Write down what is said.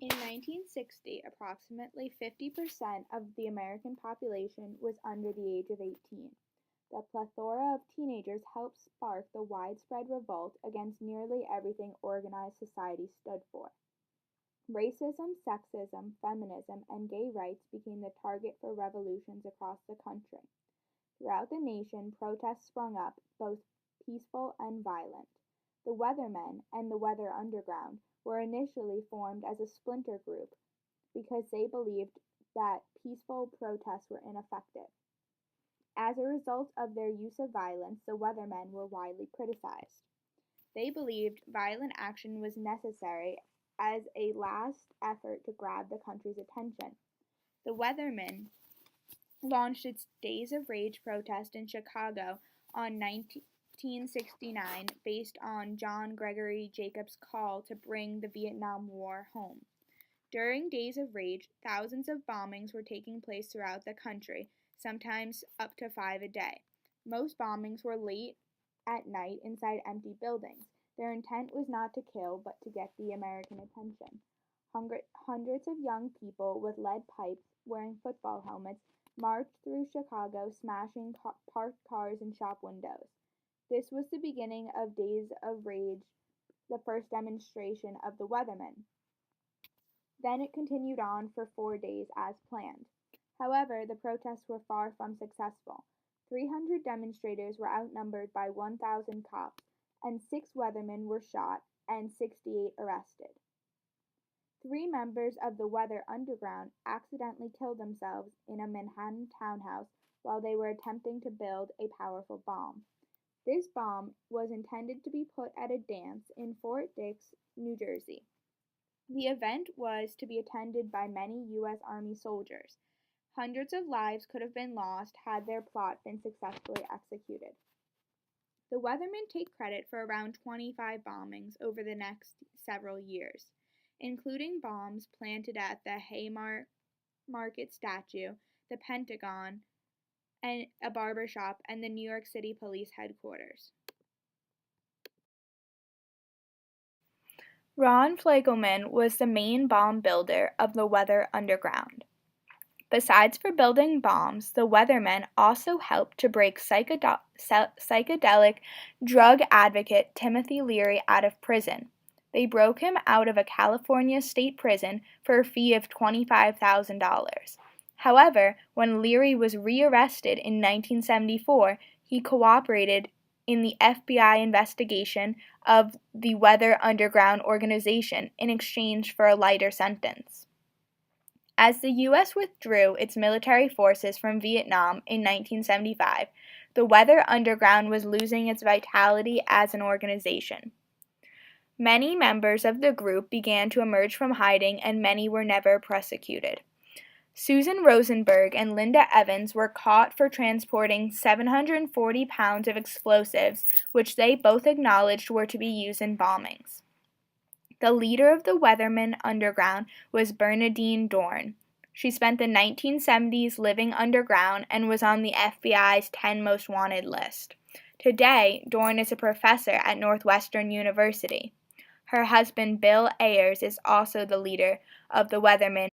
In 1960, approximately 50% of the American population was under the age of 18. The plethora of teenagers helped spark the widespread revolt against nearly everything organized society stood for. Racism, sexism, feminism, and gay rights became the target for revolutions across the country. Throughout the nation, protests sprung up, both peaceful and violent. The Weathermen and the Weather Underground were initially formed as a splinter group because they believed that peaceful protests were ineffective. As a result of their use of violence, the Weathermen were widely criticized. They believed violent action was necessary as a last effort to grab the country's attention. The Weathermen launched its Days of Rage protest in Chicago on 1969 based on John Gregory Jacobs' call to bring the Vietnam War home. During Days of Rage, thousands of bombings were taking place throughout the country, sometimes up to 5 a day. Most bombings were late at night inside empty buildings. Their intent was not to kill, but to get the American attention. Hundreds of young people with lead pipes, wearing football helmets, marched through Chicago, smashing parked cars and shop windows. This was the beginning of Days of Rage, the first demonstration of the Weathermen. Then it continued on for 4 days as planned. However, the protests were far from successful. 300 demonstrators were outnumbered by 1,000 cops, and 6 Weathermen were shot and 68 arrested. 3 members of the Weather Underground accidentally killed themselves in a Manhattan townhouse while they were attempting to build a powerful bomb. This bomb was intended to be put at a dance in Fort Dix, New Jersey. The event was to be attended by many U.S. Army soldiers. Hundreds of lives could have been lost had their plot been successfully executed. The Weathermen take credit for around 25 bombings over the next several years, including bombs planted at the Haymarket statue, the Pentagon, and a barber shop, and the New York City Police headquarters. Ron Flegelman was the main bomb builder of the Weather Underground. Besides for building bombs, the Weathermen also helped to break psychedelic drug advocate Timothy Leary out of prison. They broke him out of a California state prison for a fee of $25,000. However, when Leary was rearrested in 1974, he cooperated in the FBI investigation of the Weather Underground organization in exchange for a lighter sentence. As the U.S. withdrew its military forces from Vietnam in 1975, the Weather Underground was losing its vitality as an organization. Many members of the group began to emerge from hiding, and many were never prosecuted. Susan Rosenberg and Linda Evans were caught for transporting 740 pounds of explosives, which they both acknowledged were to be used in bombings. The leader of the Weathermen Underground was Bernadine Dorn. She spent the 1970s living underground and was on the FBI's 10 Most Wanted list. Today, Dorn is a professor at Northwestern University. Her husband, Bill Ayers, is also the leader of the Weathermen